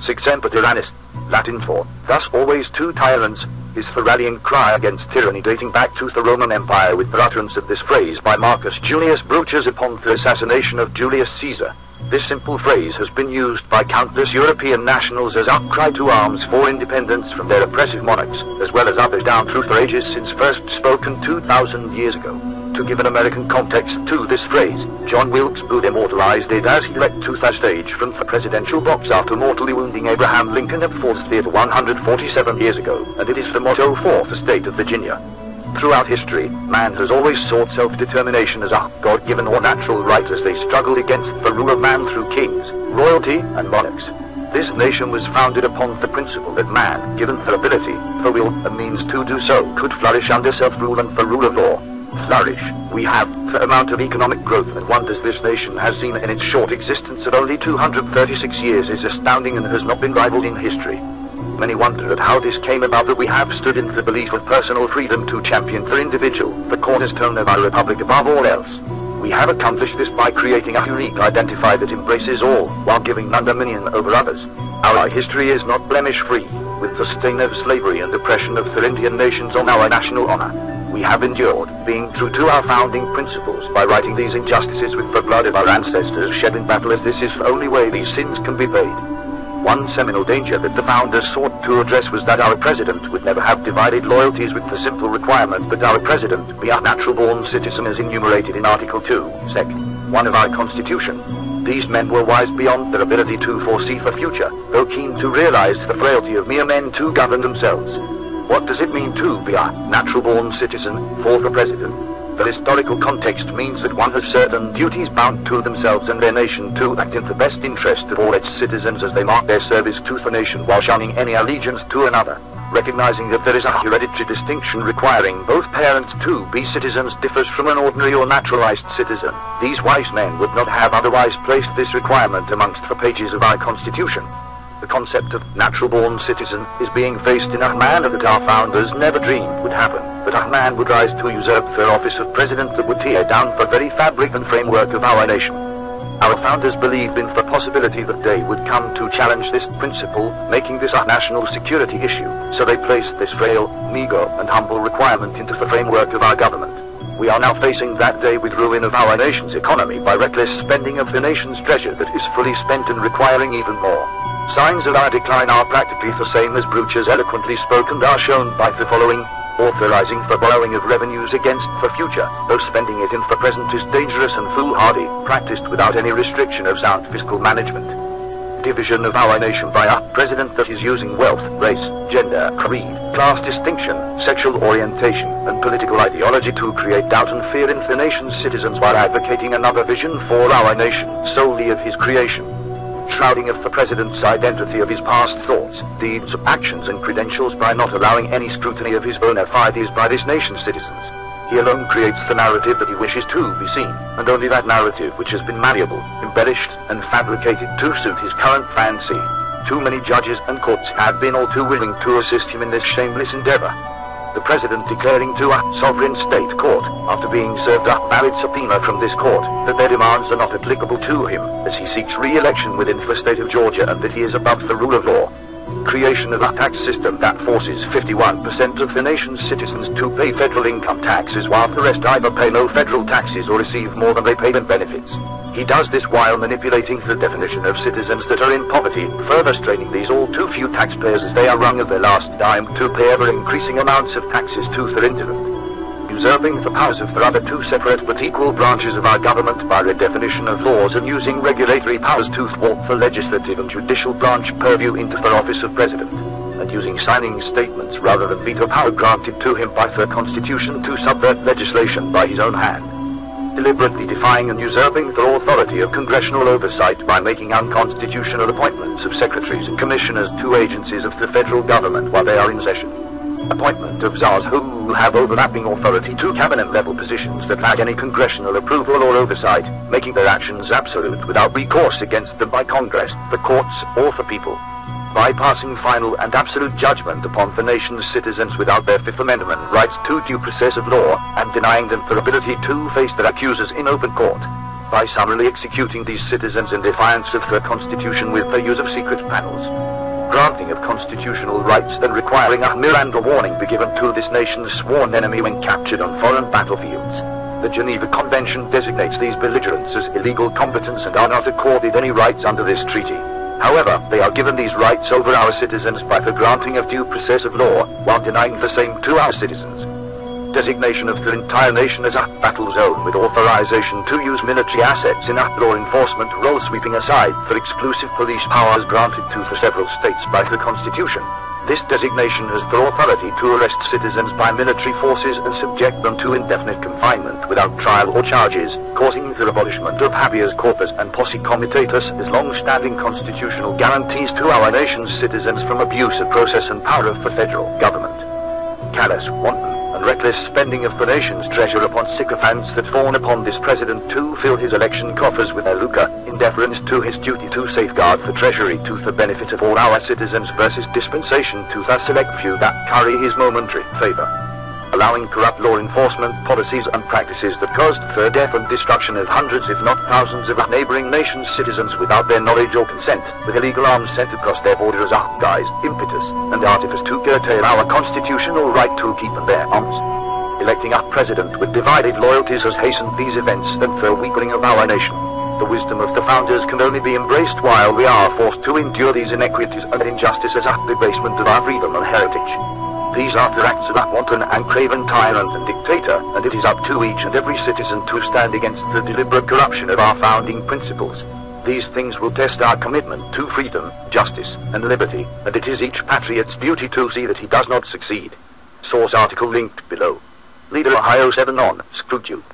Sic semper tyrannis, Latin for, thus always two tyrants, is the rallying cry against tyranny dating back to the Roman Empire, with the utterance of this phrase by Marcus Julius Brutus upon the assassination of Julius Caesar. This simple phrase has been used by countless European nationals as outcry to arms for independence from their oppressive monarchs, as well as others down through the ages since first spoken 2,000 years ago. To give an American context to this phrase, John Wilkes Booth immortalized it as he leapt to the stage from the presidential box after mortally wounding Abraham Lincoln at Ford's Theater 147 years ago, and it is the motto for the state of Virginia. Throughout history, man has always sought self-determination as a God-given or natural right as they struggled against the rule of man through kings, royalty, and monarchs. This nation was founded upon the principle that man, given the ability, the will, and means to do so, could flourish under self-rule and the rule of law. Flourish. We have the amount of economic growth and wonders this nation has seen in its short existence of only 236 years is astounding and has not been rivaled in history. Many wonder at how this came about, that we have stood in the belief of personal freedom to champion the individual, the cornerstone of our republic above all else. We have accomplished this by creating a unique identity that embraces all, while giving none dominion over others. Our history is not blemish-free, with the stain of slavery and oppression of the Indian nations on our national honor. We have endured, being true to our founding principles, by righting these injustices with the blood of our ancestors shed in battle, as this is the only way these sins can be paid. One seminal danger that the founders sought to address was that our president would never have divided loyalties, with the simple requirement that our president be a natural-born citizen as enumerated in Article 2, Sec. 1 of our Constitution. These men were wise beyond their ability to foresee the future, though keen to realize the frailty of mere men to govern themselves. What does it mean to be a natural-born citizen for the president? The historical context means that one has certain duties bound to themselves and their nation to act in the best interest of all its citizens as they mark their service to the nation while shunning any allegiance to another. Recognizing that there is a hereditary distinction requiring both parents to be citizens differs from an ordinary or naturalized citizen. These wise men would not have otherwise placed this requirement amongst the pages of our Constitution. The concept of natural-born citizen is being faced in a manner that our founders never dreamed would happen, that a man would rise to usurp the office of president that would tear down the very fabric and framework of our nation. Our founders believed in the possibility that they would come to challenge this principle, making this a national security issue, so they placed this frail, meager, and humble requirement into the framework of our government. We are now facing that day with ruin of our nation's economy by reckless spending of the nation's treasure that is fully spent and requiring even more. Signs of our decline are practically the same as Brutus eloquently spoke and are shown by the following: authorizing the borrowing of revenues against the future, though spending it in the present is dangerous and foolhardy, practiced without any restriction of sound fiscal management. Division of our nation by a president that is using wealth, race, gender, creed, class distinction, sexual orientation, and political ideology to create doubt and fear in the nation's citizens while advocating another vision for our nation, solely of his creation. Shrouding of the president's identity of his past thoughts, deeds, actions, and credentials by not allowing any scrutiny of his bona fides by this nation's citizens. He alone creates the narrative that he wishes to be seen, and only that narrative which has been malleable, embellished, and fabricated to suit his current fancy. Too many judges and courts have been all too willing to assist him in this shameless endeavor. The president declaring to a sovereign state court, after being served a valid subpoena from this court, that their demands are not applicable to him, as he seeks re-election within the state of Georgia and that he is above the rule of law. Creation of a tax system that forces 51% of the nation's citizens to pay federal income taxes while the rest either pay no federal taxes or receive more than they pay in benefits. He does this while manipulating the definition of citizens that are in poverty, further straining these all too few taxpayers as they are wrung of their last dime to pay ever-increasing amounts of taxes to their intellect. Usurping the powers of the other two separate but equal branches of our government by redefinition of laws and using regulatory powers to thwart the legislative and judicial branch purview into the office of president, and using signing statements rather than veto power granted to him by the Constitution to subvert legislation by his own hand. Deliberately defying and usurping the authority of congressional oversight by making unconstitutional appointments of secretaries and commissioners to agencies of the federal government while they are in session. Appointment of czars who have overlapping authority to cabinet-level positions that lack any congressional approval or oversight, making their actions absolute without recourse against them by Congress, the courts, or the people. Bypassing final and absolute judgment upon the nation's citizens without their Fifth Amendment rights to due process of law, and denying them their ability to face their accusers in open court. by summarily executing these citizens in defiance of the Constitution with the use of secret panels. Granting of constitutional rights and requiring a Miranda warning be given to this nation's sworn enemy when captured on foreign battlefields. The Geneva Convention designates these belligerents as illegal combatants and are not accorded any rights under this treaty. However, they are given these rights over our citizens by the granting of due process of law, while denying the same to our citizens. Designation of the entire nation as a battle zone with authorization to use military assets in a law enforcement role, sweeping aside the exclusive police powers granted to the several states by the Constitution. This designation has the authority to arrest citizens by military forces and subject them to indefinite confinement without trial or charges, causing the abolishment of habeas corpus and posse comitatus as long-standing constitutional guarantees to our nation's citizens from abuse of process and power of the federal government. Callous, wanton, and reckless spending of the nation's treasure upon sycophants that fawn upon this president to fill his election coffers with their lucre, in deference to his duty to safeguard the treasury to the benefit of all our citizens versus dispensation to the select few that curry his momentary favor. Allowing corrupt law enforcement policies and practices that caused the death and destruction of hundreds if not thousands of neighboring nations' citizens without their knowledge or consent, with illegal arms sent across their border as a guise, impetus, and artifice to curtail our constitutional right to keep and bear arms. Electing a president with divided loyalties has hastened these events and the weakening of our nation. The wisdom of the founders can only be embraced while we are forced to endure these inequities and injustices as a debasement of our freedom and heritage. These are the acts of a wanton and craven tyrant and dictator, and it is up to each and every citizen to stand against the deliberate corruption of our founding principles. These things will test our commitment to freedom, justice, and liberty, and it is each patriot's duty to see that he does not succeed. Source article linked below. Leader Ohio 7 on, screwed you.